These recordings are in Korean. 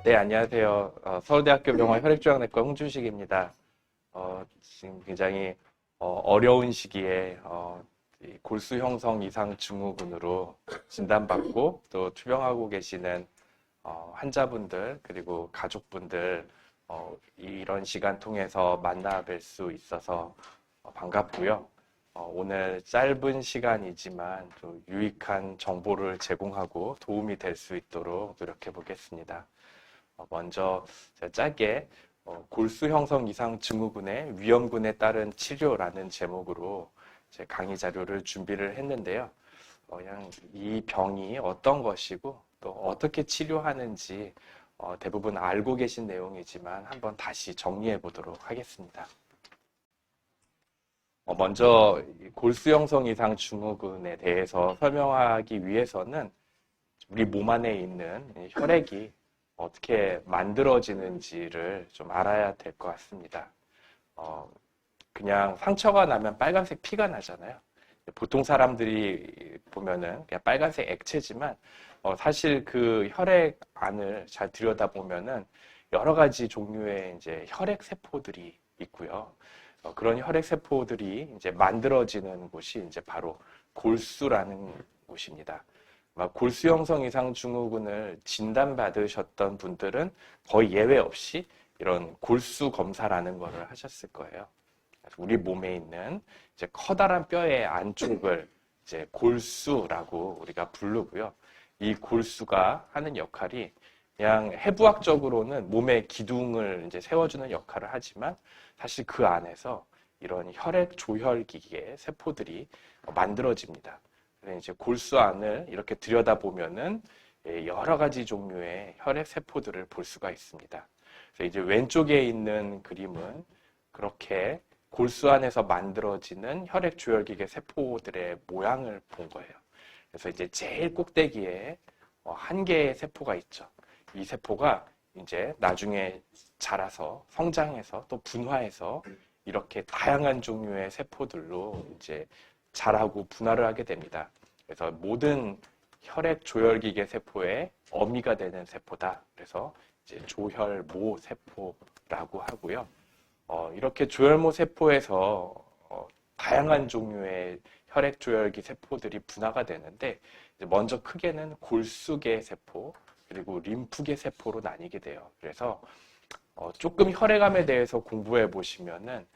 네, 안녕하세요. 서울대학교 병원 혈액종양내과 홍준식입니다. 지금 굉장히 어려운 시기에 이 골수 형성 이상 증후군으로 진단받고 또 투병하고 계시는 환자분들 그리고 가족분들 이런 시간 통해서 만나 뵐 수 있어서 반갑고요. 오늘 짧은 시간이지만 또 유익한 정보를 제공하고 도움이 될 수 있도록 노력해 보겠습니다. 먼저 제가 짧게 골수 형성 이상 증후군의 위험군에 따른 치료라는 제목으로 제 강의 자료를 준비를 했는데요. 그냥 이 병이 어떤 것이고 또 어떻게 치료하는지 대부분 알고 계신 내용이지만 한번 다시 정리해 보도록 하겠습니다. 먼저 골수 형성 이상 증후군에 대해서 설명하기 위해서는 우리 몸 안에 있는 혈액이 어떻게 만들어지는지를 좀 알아야 될 것 같습니다. 그냥 상처가 나면 빨간색 피가 나잖아요. 보통 사람들이 보면은 그냥 빨간색 액체지만 사실 그 혈액 안을 잘 들여다보면은 여러 가지 종류의 이제 혈액 세포들이 있고요. 그런 혈액 세포들이 이제 만들어지는 곳이 이제 바로 골수라는 곳입니다. 골수 형성 이상 증후군을 진단받으셨던 분들은 거의 예외 없이 이런 골수 검사라는 거를 하셨을 거예요. 우리 몸에 있는 이제 커다란 뼈의 안쪽을 이제 골수라고 우리가 부르고요. 이 골수가 하는 역할이 그냥 해부학적으로는 몸의 기둥을 이제 세워주는 역할을 하지만 사실 그 안에서 이런 혈액 조혈기의 세포들이 만들어집니다. 그래서 이제 골수 안을 이렇게 들여다보면은 여러 가지 종류의 혈액 세포들을 볼 수가 있습니다. 그래서 이제 왼쪽에 있는 그림은 그렇게 골수 안에서 만들어지는 혈액 조혈기계 세포들의 모양을 본 거예요. 그래서 이제 제일 꼭대기에 한 개의 세포가 있죠. 이 세포가 이제 나중에 자라서 성장해서 또 분화해서 이렇게 다양한 종류의 세포들로 이제 자라고 분화를 하게 됩니다. 그래서 모든 혈액 조혈기계 세포의 어미가 되는 세포다. 그래서 이제 조혈모 세포라고 하고요. 이렇게 조혈모 세포에서 다양한 종류의 혈액 조혈기 세포들이 분화가 되는데 먼저 크게는 골수계 세포 그리고 림프계 세포로 나뉘게 돼요. 그래서 조금 혈액암에 대해서 공부해 보시면은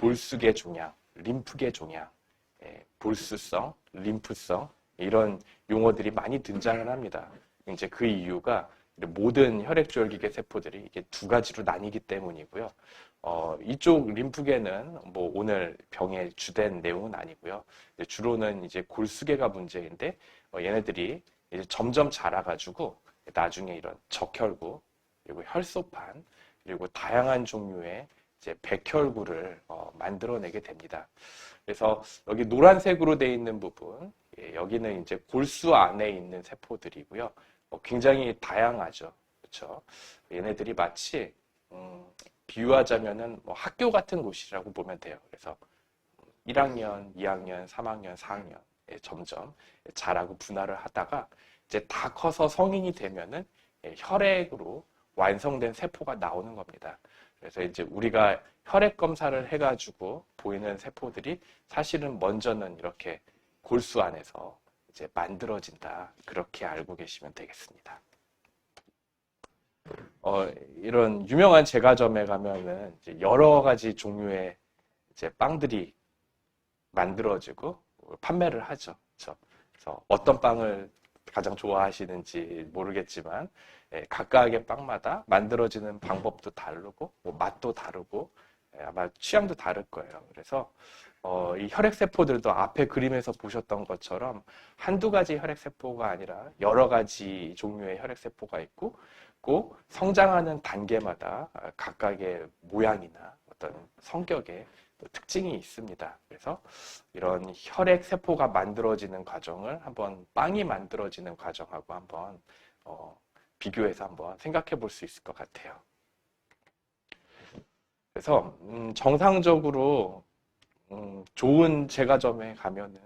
골수계 종양, 림프계 종양, 볼수성, 림프성 이런 용어들이 많이 등장을 합니다. 이제 그 이유가 모든 혈액조혈기계 세포들이 이게 두 가지로 나뉘기 때문이고요. 이쪽 림프계는 뭐 오늘 병의 주된 내용은 아니고요. 주로는 이제 골수계가 문제인데 얘네들이 이제 점점 자라가지고 나중에 이런 적혈구 그리고 혈소판 그리고 다양한 종류의 이제 백혈구를 만들어내게 됩니다. 그래서 여기 노란색으로 되어 있는 부분, 여기는 이제 골수 안에 있는 세포들이고요. 굉장히 다양하죠. 그렇죠? 얘네들이 마치 비유하자면은 뭐 학교 같은 곳이라고 보면 돼요. 그래서 1학년, 2학년, 3학년, 4학년에 점점 자라고 분화를 하다가 이제 다 커서 성인이 되면은 혈액으로 완성된 세포가 나오는 겁니다. 그래서 이제 우리가 혈액 검사를 해가지고 보이는 세포들이 사실은 먼저는 이렇게 골수 안에서 이제 만들어진다. 그렇게 알고 계시면 되겠습니다. 이런 유명한 제과점에 가면은 이제 여러 가지 종류의 이제 빵들이 만들어지고 판매를 하죠. 그래서 어떤 빵을 가장 좋아하시는지 모르겠지만 각각의 빵마다 만들어지는 방법도 다르고 뭐 맛도 다르고 아마 취향도 다를 거예요. 그래서 이 혈액세포들도 앞에 그림에서 보셨던 것처럼 한두 가지 혈액세포가 아니라 여러 가지 종류의 혈액세포가 있고 꼭 성장하는 단계마다 각각의 모양이나 어떤 성격의 특징이 있습니다. 그래서 이런 혈액세포가 만들어지는 과정을 한번 빵이 만들어지는 과정하고 한번 비교해서 한번 생각해 볼 수 있을 것 같아요. 그래서 정상적으로 좋은 제과점에 가면은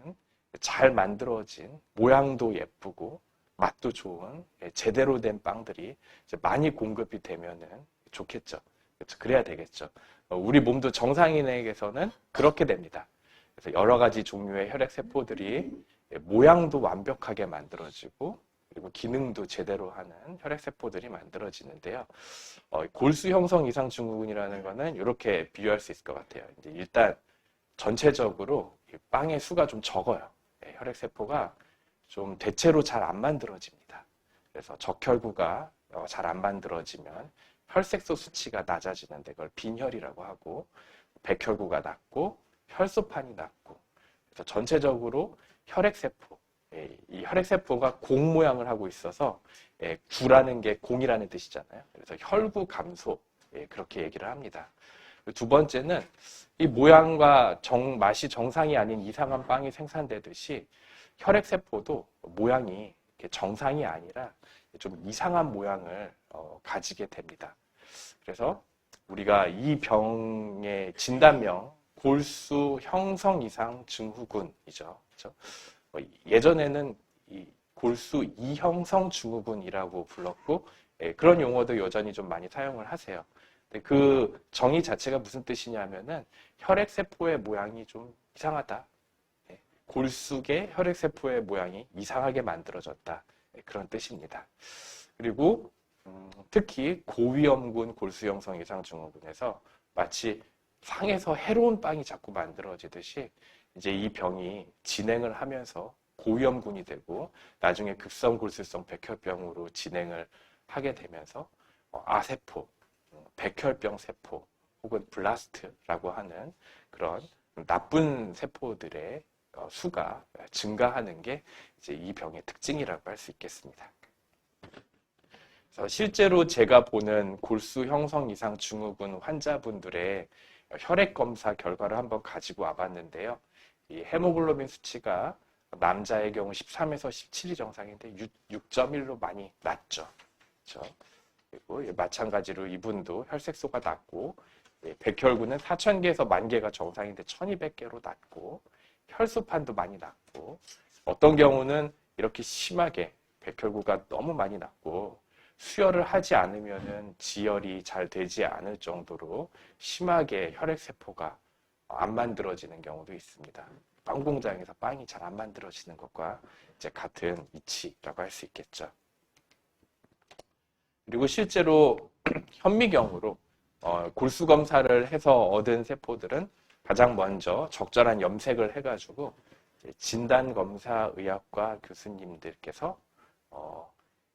잘 만들어진 모양도 예쁘고 맛도 좋은 제대로 된 빵들이 이제 많이 공급이 되면은 좋겠죠. 그렇죠? 그래야 되겠죠. 우리 몸도 정상인에게서는 그렇게 됩니다. 그래서 여러 가지 종류의 혈액세포들이 모양도 완벽하게 만들어지고 그리고 기능도 제대로 하는 혈액세포들이 만들어지는데요. 골수 형성 이상 증후군이라는 거는 이렇게 비유할 수 있을 것 같아요. 이제 일단 전체적으로 빵의 수가 좀 적어요. 혈액세포가 좀 대체로 잘 안 만들어집니다. 그래서 적혈구가 잘 안 만들어지면 혈색소 수치가 낮아지는데 그걸 빈혈이라고 하고, 백혈구가 낮고 혈소판이 낮고, 그래서 전체적으로 혈액세포, 이 혈액세포가 공 모양을 하고 있어서 구라는 게 공이라는 뜻이잖아요. 그래서 혈구 감소, 그렇게 얘기를 합니다. 두 번째는 이 모양과 맛이 정상이 아닌 이상한 빵이 생산되듯이 혈액세포도 모양이 정상이 아니라 좀 이상한 모양을 가지게 됩니다. 그래서 우리가 이 병의 진단명 골수 형성 이상 증후군이죠. 그렇죠? 예전에는 이 골수 이형성 증후군이라고 불렀고, 그런 용어도 여전히 좀 많이 사용을 하세요. 근데 그 정의 자체가 무슨 뜻이냐면은 혈액세포의 모양이 좀 이상하다. 골수의 혈액세포의 모양이 이상하게 만들어졌다. 그런 뜻입니다. 그리고 특히 고위험군 골수 형성 이상 증후군에서 마치 상에서 해로운 빵이 자꾸 만들어지듯이 이제 이 병이 진행을 하면서 고위험군이 되고 나중에 급성골수성 백혈병으로 진행을 하게 되면서 아세포, 백혈병 세포 혹은 블라스트라고 하는 그런 나쁜 세포들의 수가 증가하는 게 이제 이 병의 특징이라고 할 수 있겠습니다. 그래서 실제로 제가 보는 골수 형성 이상 증후군 환자분들의 혈액 검사 결과를 한번 가지고 와봤는데요. 이 헤모글로빈 수치가 남자의 경우 13에서 17이 정상인데 6.1로 많이 낮죠. 그렇죠? 그리고 마찬가지로 이분도 혈색소가 낮고, 백혈구는 4,000개에서 10,000개가 정상인데 1,200개로 낮고, 혈소판도 많이 낮고, 어떤 경우는 이렇게 심하게 백혈구가 너무 많이 낮고 수혈을 하지 않으면은 지혈이 잘 되지 않을 정도로 심하게 혈액세포가 안 만들어지는 경우도 있습니다. 빵 공장에서 빵이 잘 안 만들어지는 것과 이제 같은 이치라고 할 수 있겠죠. 그리고 실제로 현미경으로 골수 검사를 해서 얻은 세포들은 가장 먼저 적절한 염색을 해가지고 진단검사의학과 교수님들께서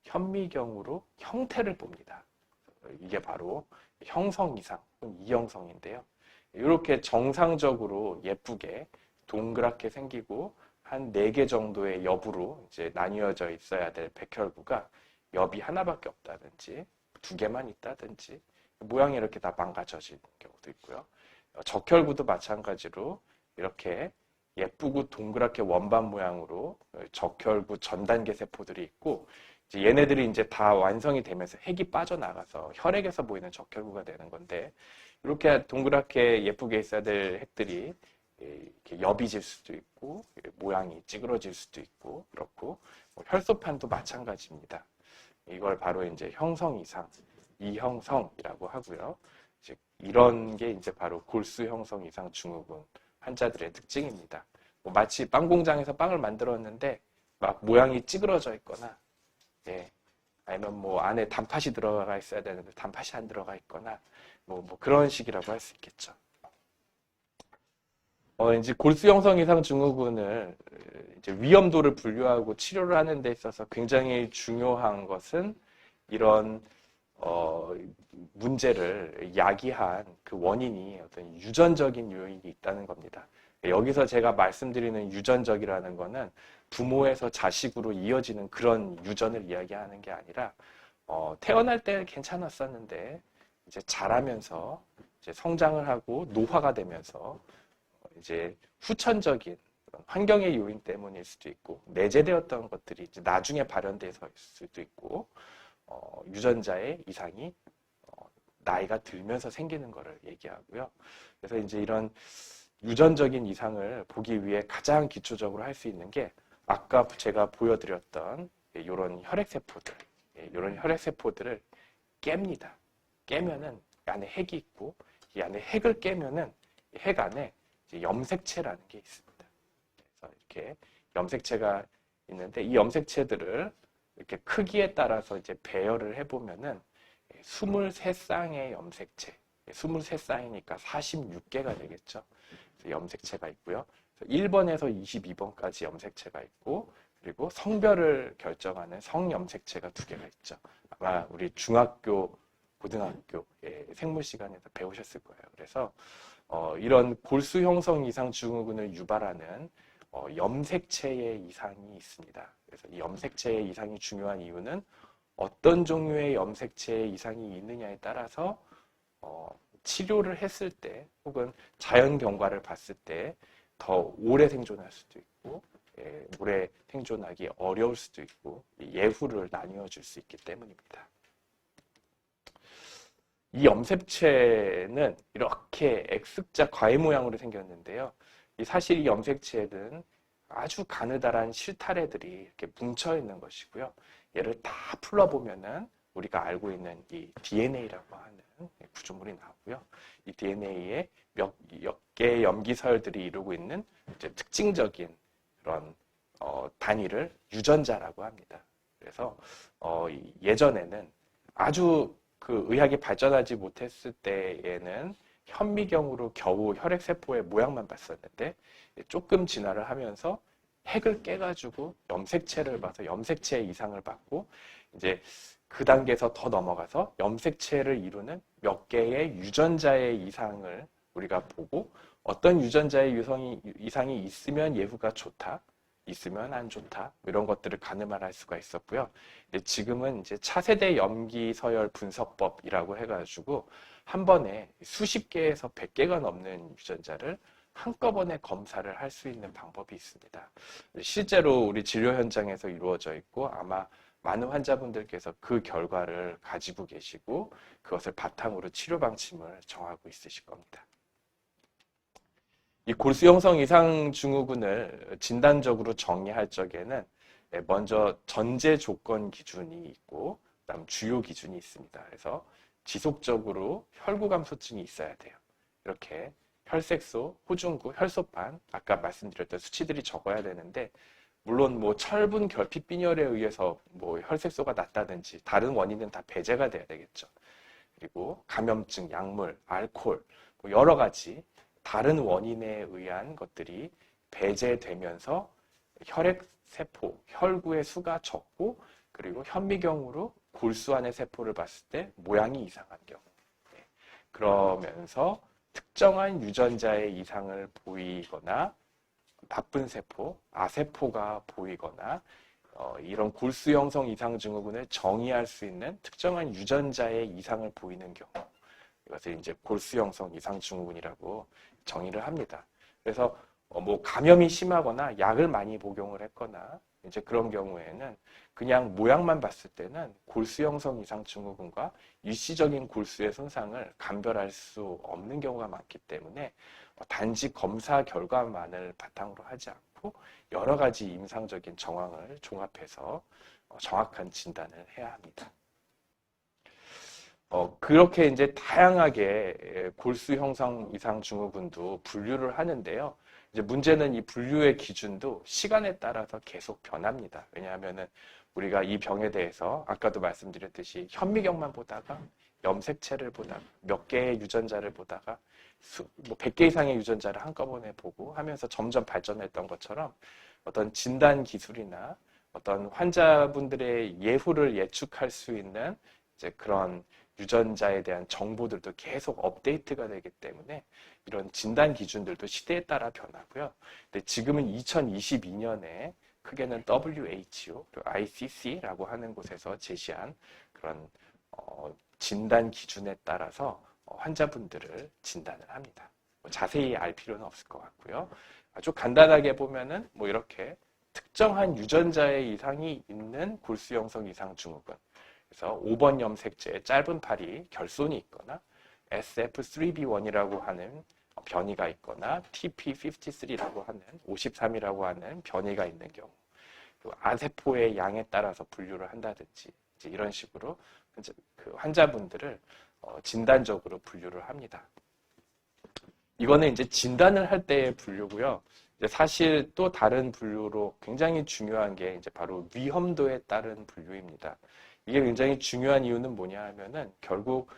현미경으로 형태를 봅니다. 이게 바로 형성 이상, 이형성인데요. 이렇게 정상적으로 예쁘게 동그랗게 생기고 한 4개 정도의 엽으로 이제 나뉘어져 있어야 될 백혈구가 엽이 하나밖에 없다든지 2개만 있다든지 모양이 이렇게 다 망가져지는 경우도 있고요. 적혈구도 마찬가지로 이렇게 예쁘고 동그랗게 원반 모양으로 적혈구 전단계 세포들이 있고, 이제 얘네들이 이제 다 완성이 되면서 핵이 빠져나가서 혈액에서 보이는 적혈구가 되는 건데, 이렇게 동그랗게 예쁘게 있어야 될 핵들이 이렇게 엽이 질 수도 있고 모양이 찌그러질 수도 있고 그렇고, 혈소판도 마찬가지입니다. 이걸 바로 이제 형성 이상, 이형성이라고 하고요. 이제 이런 게 이제 바로 골수 형성 이상 증후군 환자들의 특징입니다. 마치 빵 공장에서 빵을 만들었는데 막 모양이 찌그러져 있거나, 아니면 안에 단팥이 들어가 있어야 되는데 단팥이 안 들어가 있거나, 그런 식이라고 할 수 있겠죠. 이제 골수 형성 이상 증후군을 이제 위험도를 분류하고 치료를 하는 데 있어서 굉장히 중요한 것은 이런 문제를 야기한 그 원인이 어떤 유전적인 요인이 있다는 겁니다. 여기서 제가 말씀드리는 유전적이라는 거는 부모에서 자식으로 이어지는 그런 유전을 이야기하는 게 아니라, 태어날 때 괜찮았었는데 이제 자라면서 이제 성장을 하고 노화가 되면서 이제 후천적인 환경의 요인 때문일 수도 있고, 내재되었던 것들이 이제 나중에 발현돼서 있을 수도 있고, 유전자의 이상이 나이가 들면서 생기는 것을 얘기하고요. 그래서 이제 이런 유전적인 이상을 보기 위해 가장 기초적으로 할 수 있는 게 아까 제가 보여드렸던 이런 혈액세포들, 이런 혈액세포들을 깹니다. 깨면은 이 안에 핵이 있고 이 안에 핵을 깨면은 이 핵 안에 이제 염색체라는 게 있습니다. 그래서 이렇게 염색체가 있는데 이 염색체들을 이렇게 크기에 따라서 이제 배열을 해보면은 23쌍의 염색체, 23쌍이니까 46개가 되겠죠. 염색체가 있고요. 1번에서 22번까지 염색체가 있고 그리고 성별을 결정하는 성염색체가 2개가 있죠. 아마 우리 중학교, 고등학교 생물 시간에서 배우셨을 거예요. 그래서 이런 골수 형성 이상 증후군을 유발하는 염색체의 이상이 있습니다. 그래서 이 염색체의 이상이 중요한 이유는 어떤 종류의 염색체의 이상이 있느냐에 따라서 치료를 했을 때 혹은 자연 경과를 봤을 때 더 오래 생존할 수도 있고 오래 생존하기 어려울 수도 있고 예후를 나뉘어 줄 수 있기 때문입니다. 이 염색체는 이렇게 X자 과일 모양으로 생겼는데요. 사실 이 염색체는 아주 가느다란 실타래들이 이렇게 뭉쳐 있는 것이고요. 얘를 다 풀러보면은 우리가 알고 있는 이 DNA라고 하는 구조물이 나오고요. 이 DNA에 몇 개의 염기서열들이 이루고 있는 이제 특징적인 그런 단위를 유전자라고 합니다. 그래서 예전에는 아주 그 의학이 발전하지 못했을 때에는 현미경으로 겨우 혈액세포의 모양만 봤었는데 조금 진화를 하면서 핵을 깨가지고 염색체를 봐서 염색체 이상을 받고 이제 그 단계에서 더 넘어가서 염색체를 이루는 몇 개의 유전자의 이상을 우리가 보고 어떤 유전자의 이상이 있으면 예후가 좋다, 있으면 안 좋다 이런 것들을 가늠할 수가 있었고요. 지금은 이제 차세대 염기 서열 분석법이라고 해가지고 한 번에 수십 개에서 100개가 넘는 유전자를 한꺼번에 검사를 할 수 있는 방법이 있습니다. 실제로 우리 진료 현장에서 이루어져 있고 아마 많은 환자분들께서 그 결과를 가지고 계시고 그것을 바탕으로 치료 방침을 정하고 있으실 겁니다. 이 골수 형성 이상 증후군을 진단적으로 정의할 적에는 먼저 전제 조건 기준이 있고 그다음 주요 기준이 있습니다. 그래서 지속적으로 혈구 감소증이 있어야 돼요. 이렇게 혈색소, 호중구, 혈소판 아까 말씀드렸던 수치들이 적어야 되는데 물론 뭐 철분 결핍 빈혈에 의해서 뭐 혈색소가 낮다든지 다른 원인은 다 배제가 돼야 되겠죠. 그리고 감염증, 약물, 알코올 뭐 여러 가지 다른 원인에 의한 것들이 배제되면서 혈액세포, 혈구의 수가 적고 그리고 현미경으로 골수 안의 세포를 봤을 때 모양이 이상한 경우 그러면서 특정한 유전자의 이상을 보이거나 나쁜 세포, 아세포가 보이거나 이런 골수 형성 이상 증후군을 정의할 수 있는 특정한 유전자의 이상을 보이는 경우 이것을 이제 골수 형성 이상 증후군이라고 정의를 합니다. 그래서 뭐 감염이 심하거나 약을 많이 복용을 했거나 이제 그런 경우에는 그냥 모양만 봤을 때는 골수 형성 이상 증후군과 일시적인 골수의 손상을 감별할 수 없는 경우가 많기 때문에 단지 검사 결과만을 바탕으로 하지 않고 여러 가지 임상적인 정황을 종합해서 정확한 진단을 해야 합니다. 그렇게 이제 다양하게 골수 형성 이상 증후군도 분류를 하는데요. 이제 문제는 이 분류의 기준도 시간에 따라서 계속 변합니다. 왜냐하면은 우리가 이 병에 대해서 아까도 말씀드렸듯이 현미경만 보다가 염색체를 보다가 몇 개의 유전자를 보다가 뭐 100개 이상의 유전자를 한꺼번에 보고 하면서 점점 발전했던 것처럼 어떤 진단 기술이나 어떤 환자분들의 예후를 예측할 수 있는 이제 그런 유전자에 대한 정보들도 계속 업데이트가 되기 때문에 이런 진단 기준들도 시대에 따라 변하고요. 근데 지금은 2022년에 크게는 WHO, ICC라고 하는 곳에서 제시한 그런 진단 기준에 따라서 환자분들을 진단을 합니다. 자세히 알 필요는 없을 것 같고요. 아주 간단하게 보면은 뭐 이렇게 특정한 유전자의 이상이 있는 골수 형성 이상 증후군. 그래서 5번 염색체의 짧은 팔이 결손이 있거나 SF3B1이라고 하는 변이가 있거나 TP53라고 하는 53이라고 하는 변이가 있는 경우 그리고 아세포의 양에 따라서 분류를 한다든지 이제 이런 식으로 그 환자분들을 진단적으로 분류를 합니다. 이거는 이제 진단을 할 때의 분류고요. 이제 사실 또 다른 분류로 굉장히 중요한 게 이제 바로 위험도에 따른 분류입니다. 이게 굉장히 중요한 이유는 뭐냐 하면은 결국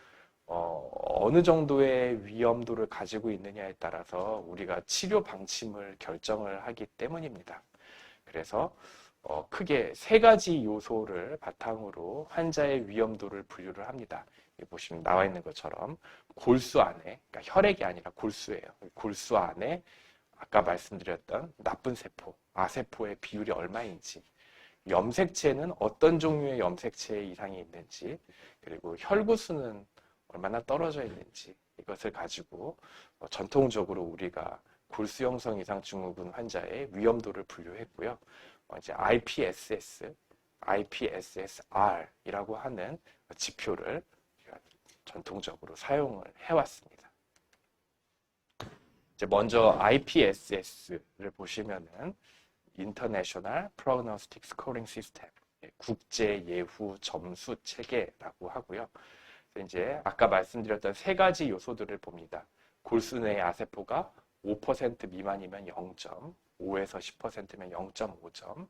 어느 정도의 위험도를 가지고 있느냐에 따라서 우리가 치료 방침을 결정을 하기 때문입니다. 그래서 크게 세 가지 요소를 바탕으로 환자의 위험도를 분류를 합니다. 여기 보시면 나와 있는 것처럼 골수 안에, 그러니까 혈액이 아니라 골수예요. 골수 안에 아까 말씀드렸던 나쁜 세포, 아세포의 비율이 얼마인지, 염색체는 어떤 종류의 염색체 이상이 있는지, 그리고 혈구수는 얼마나 떨어져 있는지 이것을 가지고 전통적으로 우리가 골수 형성 이상 증후군 환자의 위험도를 분류했고요. 이제 IPSS, IPSSR이라고 하는 지표를 전통적으로 사용을 해왔습니다. 이제 먼저 IPSS를 보시면은 International Prognostic Scoring System, 국제 예후 점수 체계라고 하고요. 이제 아까 말씀드렸던 세 가지 요소들을 봅니다. 골수 내의 아세포가 5% 미만이면 0점, 5에서 10%면 0.5점,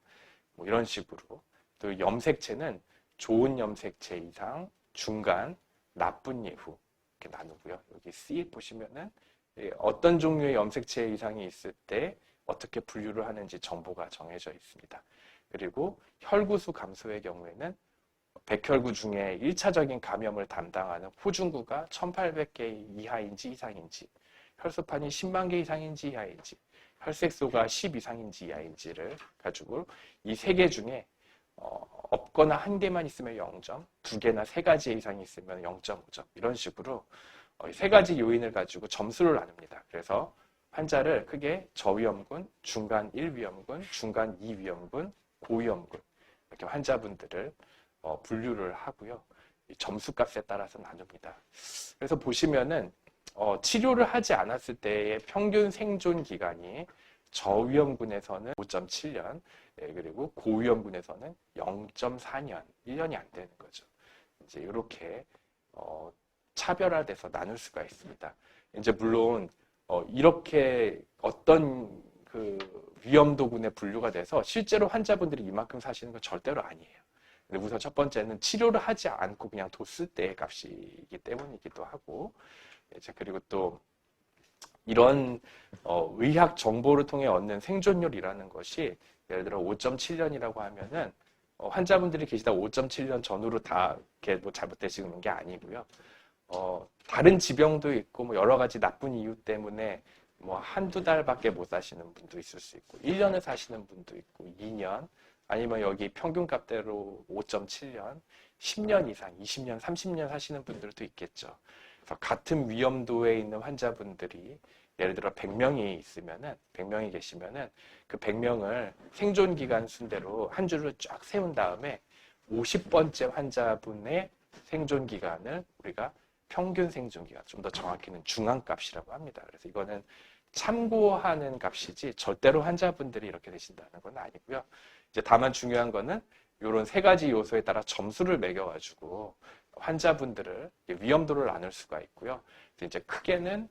뭐 이런 식으로. 또 염색체는 좋은 염색체 이상, 중간, 나쁜 예후 이렇게 나누고요. 여기 C 보시면은 어떤 종류의 염색체 이상이 있을 때 어떻게 분류를 하는지 정보가 정해져 있습니다. 그리고 혈구수 감소의 경우에는 백혈구 중에 1차적인 감염을 담당하는 호중구가 1800개 이하인지 이상인지, 혈소판이 10만 개 이상인지 이하인지, 혈색소가 10 이상인지 이하인지를 가지고 이 세 개 중에 없거나 한 개만 있으면 0점, 두 개나 세 가지 이상이 있으면 0.5점 이런 식으로 세 가지 요인을 가지고 점수를 나눕니다. 그래서 환자를 크게 저위험군, 중간 1위험군, 중간 2위험군, 고위험군 이렇게 환자분들을 분류를 하고요. 점수값에 따라서 나눕니다. 그래서 보시면은 치료를 하지 않았을 때의 평균 생존 기간이 저위험군에서는 5.7년, 그리고 고위험군에서는 0.4년, 1년이 안 되는 거죠. 이제 이렇게 차별화돼서 나눌 수가 있습니다. 이제 물론 이렇게 어떤 그 위험도군에 분류가 돼서 실제로 환자분들이 이만큼 사시는 건 절대로 아니에요. 근데 우선 첫 번째는 치료를 하지 않고 그냥 뒀을 때의 값이기 때문이기도 하고, 이제 그리고 또 이런 의학 정보를 통해 얻는 생존율이라는 것이 예를 들어 5.7년이라고 하면은 환자분들이 계시다 5.7년 전후로 다 이렇게 뭐 잘못되시는 게 아니고요. 다른 지병도 있고 뭐 여러 가지 나쁜 이유 때문에 뭐 한두 달밖에 못 사시는 분도 있을 수 있고 1년을 사시는 분도 있고 2년 아니면 여기 평균값대로 5.7년, 10년 이상, 20년, 30년 사시는 분들도 있겠죠. 그래서 같은 위험도에 있는 환자분들이 예를 들어 100명이 있으면은 100명이 계시면은 그 100명을 생존 기간 순대로 한 줄을 쫙 세운 다음에 50번째 환자분의 생존 기간을 우리가 평균 생존 기간, 좀 더 정확히는 중앙값이라고 합니다. 그래서 이거는 참고하는 값이지 절대로 환자분들이 이렇게 되신다는 건 아니고요. 이제 다만 중요한 거는 이런 세 가지 요소에 따라 점수를 매겨가지고 환자분들을 위험도를 나눌 수가 있고요. 이제 크게는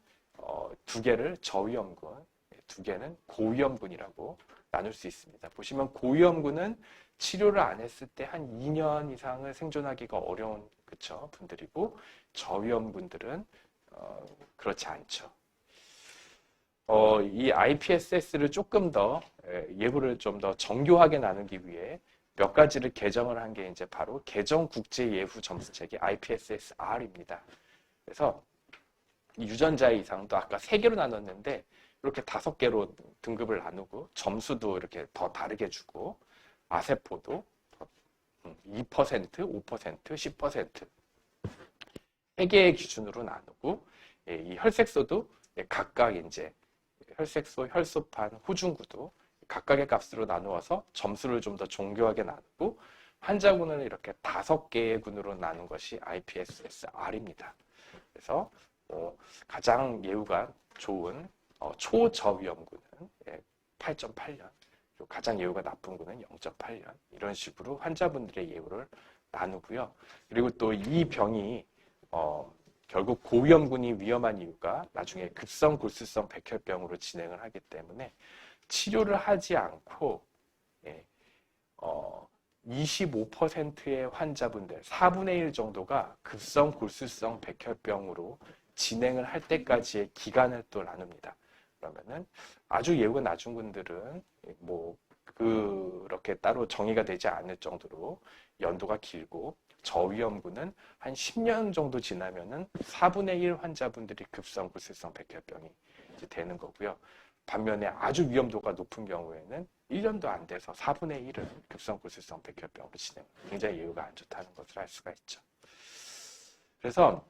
두 개를 저위험군, 두 개는 고위험군이라고 나눌 수 있습니다. 보시면 고위험군은 치료를 안 했을 때 한 2년 이상을 생존하기가 어려운 그쵸 분들이고 저위험군들은 그렇지 않죠. 이 IPSS를 조금 더 예후를 좀 더 정교하게 나누기 위해 몇 가지를 개정을 한 게 이제 바로 개정 국제 예후 점수 체계 IPSSR입니다. 그래서 유전자 이상도 아까 3개로 나눴는데 이렇게 5개로 등급을 나누고 점수도 이렇게 더 다르게 주고 아세포도 2%, 5%, 10% 3개의 기준으로 나누고 이 혈색소도 각각 이제 혈색소, 혈소판, 호중구도 각각의 값으로 나누어서 점수를 좀 더 정교하게 나누고 환자군을 이렇게 5개의 군으로 나눈 것이 IPSSR입니다. 그래서 가장 예후가 좋은 초저위험군은 8.8년, 가장 예후가 나쁜 군은 0.8년 이런 식으로 환자분들의 예후를 나누고요. 그리고 또 이 병이 결국 고위험군이 위험한 이유가 나중에 급성 골수성 백혈병으로 진행을 하기 때문에 치료를 하지 않고 25%의 환자분들, 4분의 1 정도가 급성 골수성 백혈병으로 진행을 할 때까지의 기간을 또 나눕니다. 그러면은 아주 예후가 낮은 분들은 뭐 그렇게 따로 정의가 되지 않을 정도로 연도가 길고, 저위험군은 한 10년 정도 지나면은 4분의 1 환자분들이 급성 골수성 백혈병이 이제 되는 거고요. 반면에 아주 위험도가 높은 경우에는 1년도 안 돼서 4분의 1은 급성 골수성 백혈병으로 진행. 굉장히 예후가 안 좋다는 것을 알 수가 있죠. 그래서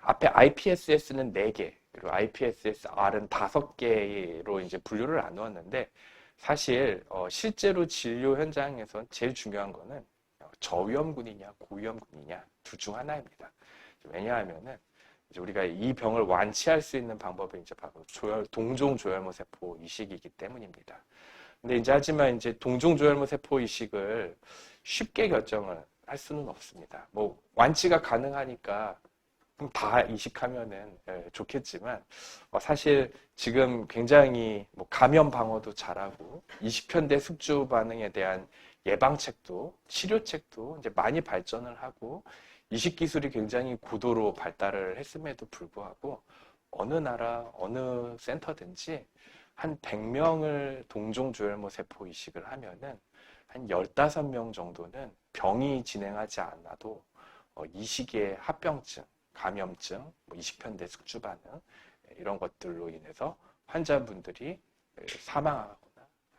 앞에 IPSS는 4개, 그리고 IPSS-R은 5개로 이제 분류를 나누었는데, 사실 실제로 진료 현장에서 제일 중요한 거는 저위험군이냐 고위험군이냐 둘 중 하나입니다. 왜냐하면은 이제 우리가 이 병을 완치할 수 있는 방법이 이제 바로 동종 조혈모 세포 이식이기 때문입니다. 근데 이제 하지만 이제 동종 조혈모 세포 이식을 쉽게 결정을 할 수는 없습니다. 뭐 완치가 가능하니까 다 이식하면은 좋겠지만, 사실 지금 굉장히 뭐 감염 방어도 잘하고 이식편대 숙주 반응에 대한 예방책도 치료책도 이제 많이 발전을 하고 이식 기술이 굉장히 고도로 발달을 했음에도 불구하고 어느 나라 어느 센터든지 한 100명을 동종조혈모 세포 이식을 하면은 한 15명 정도는 병이 진행하지 않아도 이식의 합병증, 감염증, 뭐 이식편대 숙주 반응 이런 것들로 인해서 환자분들이 사망하거나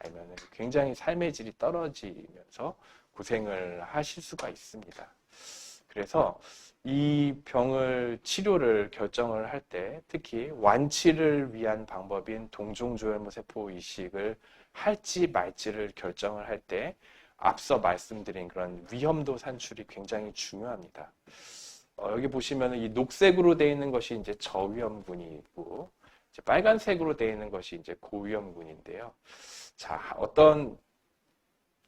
아니면 굉장히 삶의 질이 떨어지면서 고생을 하실 수가 있습니다. 그래서 이 병을 치료를 결정을 할 때 특히 완치를 위한 방법인 동종조혈모 세포 이식을 할지 말지를 결정을 할 때 앞서 말씀드린 그런 위험도 산출이 굉장히 중요합니다. 여기 보시면 이 녹색으로 되어 있는 것이 이제 저위험군이고, 이제 빨간색으로 되어 있는 것이 이제 고위험군인데요. 자, 어떤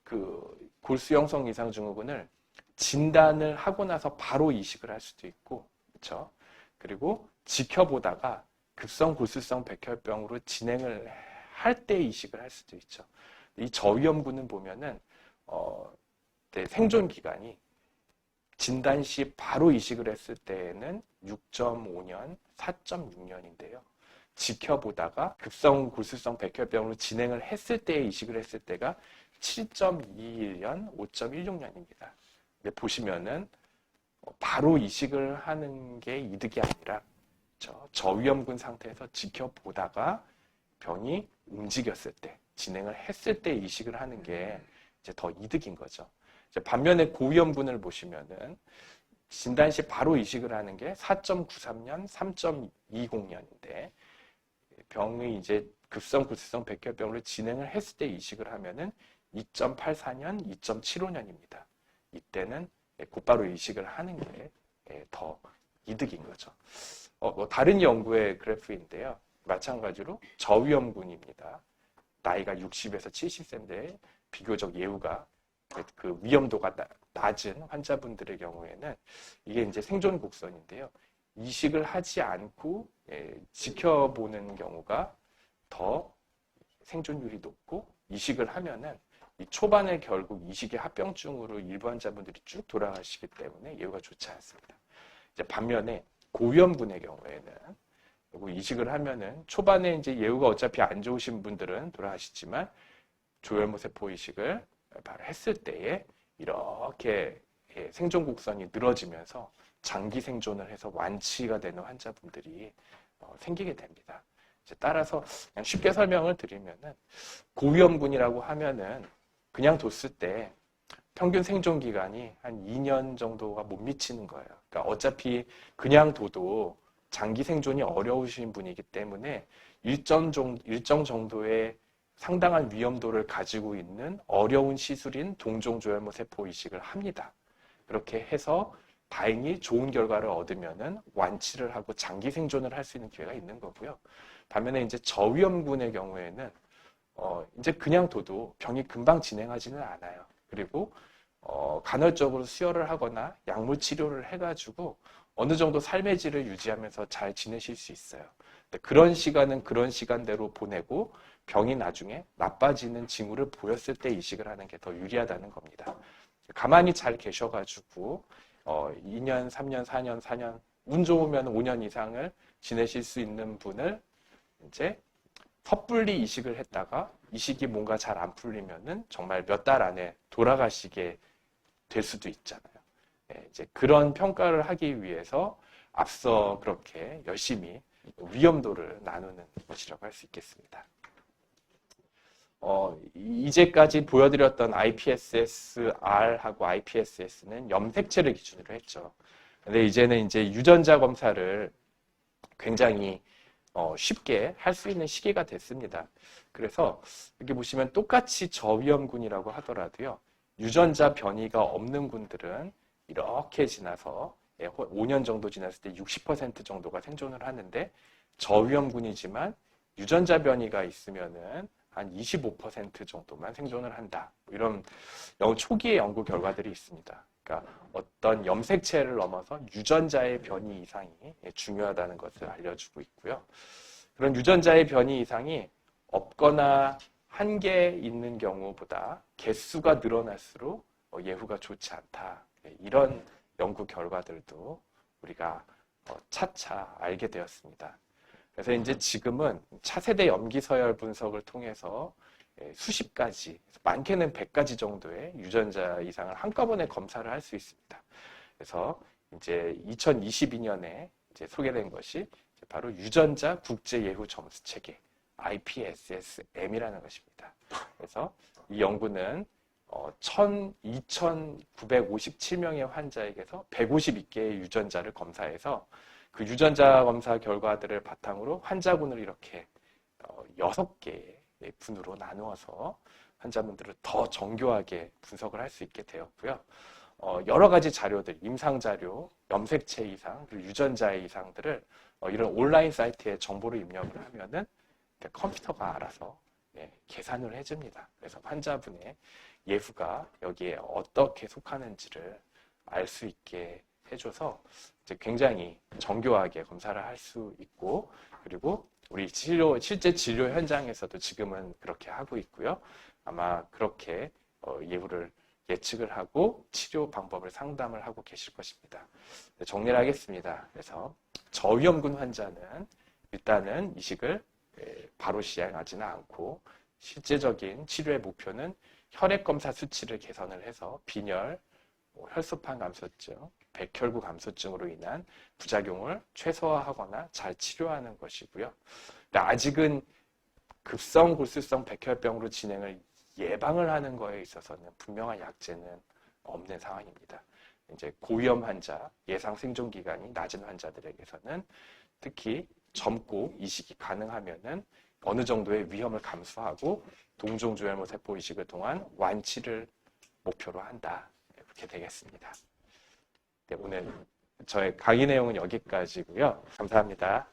그 골수형성 이상증후군을 진단을 하고 나서 바로 이식을 할 수도 있고, 그렇죠? 그리고 지켜보다가 급성 골수성 백혈병으로 진행을 할 때 이식을 할 수도 있죠. 이 저위험군은 보면은 생존 기간이 진단 시 바로 이식을 했을 때에는 6.5년, 4.6년인데요. 지켜보다가 급성 골수성 백혈병으로 진행을 했을 때 이식을 했을 때가 7.21년, 5.16년입니다. 근데 보시면은 바로 이식을 하는 게 이득이 아니라 저위험군 상태에서 지켜보다가 병이 움직였을 때, 진행을 했을 때 이식을 하는 게 이제 더 이득인 거죠. 반면에 고위험군을 보시면은 진단 시 바로 이식을 하는 게 4.93년, 3.20년인데 병이 이제 급성 골수성 백혈병으로 진행을 했을 때 이식을 하면은 2.84년, 2.75년입니다. 이때는 곧바로 이식을 하는 게 더 이득인 거죠. 뭐 다른 연구의 그래프인데요. 마찬가지로 저위험군입니다. 나이가 60에서 70세인데 비교적 예후가 그 위험도가 낮은 환자분들의 경우에는 이게 이제 생존 곡선인데요. 이식을 하지 않고 지켜보는 경우가 더 생존율이 높고, 이식을 하면은 이 초반에 결국 이식의 합병증으로 일부 환자분들이 쭉 돌아가시기 때문에 예후가 좋지 않습니다. 이제 반면에 고위험군의 경우에는 이식을 하면은 초반에 이제 예후가 어차피 안 좋으신 분들은 돌아가시지만 조혈모 세포 이식을 바로 했을 때에 이렇게 생존 곡선이 늘어지면서 장기 생존을 해서 완치가 되는 환자분들이 생기게 됩니다. 따라서 그냥 쉽게 설명을 드리면은 고위험군이라고 하면은 그냥 뒀을 때 평균 생존 기간이 한 2년 정도가 못 미치는 거예요. 그러니까 어차피 그냥 둬도 장기 생존이 어려우신 분이기 때문에 일정 정도의 상당한 위험도를 가지고 있는 어려운 시술인 동종조혈모 세포 이식을 합니다. 그렇게 해서 다행히 좋은 결과를 얻으면은 완치를 하고 장기 생존을 할 수 있는 기회가 있는 거고요. 반면에 이제 저위험군의 경우에는 이제 그냥 둬도 병이 금방 진행하지는 않아요. 그리고 간헐적으로 수혈을 하거나 약물 치료를 해가지고 어느 정도 삶의 질을 유지하면서 잘 지내실 수 있어요. 그런 시간은 그런 시간대로 보내고 병이 나중에 나빠지는 징후를 보였을 때 이식을 하는 게 더 유리하다는 겁니다. 가만히 잘 계셔가지고 2년, 3년, 4년, 4년, 운 좋으면 5년 이상을 지내실 수 있는 분을 이제 섣불리 이식을 했다가 이식이 뭔가 잘 안 풀리면은 정말 몇 달 안에 돌아가시게 될 수도 있잖아요. 이제 그런 평가를 하기 위해서 앞서 그렇게 열심히 위험도를 나누는 것이라고 할 수 있겠습니다. 이제까지 보여드렸던 IPSS-R하고 IPSS는 염색체를 기준으로 했죠. 근데 이제는 이제 유전자 검사를 굉장히 쉽게 할 수 있는 시기가 됐습니다. 그래서 여기 보시면 똑같이 저위험군이라고 하더라도요. 유전자 변이가 없는 군들은 이렇게 지나서 5년 정도 지났을 때 60% 정도가 생존을 하는데 저위험군이지만 유전자 변이가 있으면은 한 25% 정도만 생존을 한다. 이런 초기의 연구 결과들이 있습니다. 그러니까 어떤 염색체를 넘어서 유전자의 변이 이상이 중요하다는 것을 알려주고 있고요. 그런 유전자의 변이 이상이 없거나 한계 있는 경우보다 개수가 늘어날수록 예후가 좋지 않다. 이런 연구 결과들도 우리가 차차 알게 되었습니다. 그래서 이제 지금은 차세대 염기서열 분석을 통해서 수십 가지, 많게는 100가지 정도의 유전자 이상을 한꺼번에 검사를 할 수 있습니다. 그래서 이제 2022년에 이제 소개된 것이 바로 유전자 국제 예후 점수 체계 IPSS-M이라는 것입니다. 그래서 이 연구는 2,957명의 환자에게서 152개의 유전자를 검사해서 그 유전자 검사 결과들을 바탕으로 환자군을 이렇게 6개의 분으로 나누어서 환자분들을 더 정교하게 분석을 할 수 있게 되었고요. 여러 가지 자료들, 임상 자료, 염색체 이상, 그리고 유전자의 이상들을 이런 온라인 사이트에 정보를 입력을 하면은 컴퓨터가 알아서 계산을 해줍니다. 그래서 환자분의 예후가 여기에 어떻게 속하는지를 알 수 있게 해줘서 이제 굉장히 정교하게 검사를 할 수 있고, 그리고 우리 실제 진료 현장에서도 지금은 그렇게 하고 있고요. 아마 그렇게 예후를 예측을 하고 치료 방법을 상담을 하고 계실 것입니다. 정리를 하겠습니다. 그래서 저위험군 환자는 일단은 이식을 바로 시행하지는 않고 실제적인 치료의 목표는 혈액검사 수치를 개선을 해서 빈혈, 혈소판 감소증, 백혈구 감소증으로 인한 부작용을 최소화하거나 잘 치료하는 것이고요. 근데 아직은 급성 골수성 백혈병으로 진행을 예방을 하는 거에 있어서는 분명한 약제는 없는 상황입니다. 이제 고위험 환자, 예상 생존 기간이 낮은 환자들에게서는 특히 젊고 이식이 가능하면은 어느 정도의 위험을 감수하고 동종조혈모 세포 이식을 통한 완치를 목표로 한다. 그렇게 되겠습니다. 네, 오늘 저의 강의 내용은 여기까지고요. 감사합니다.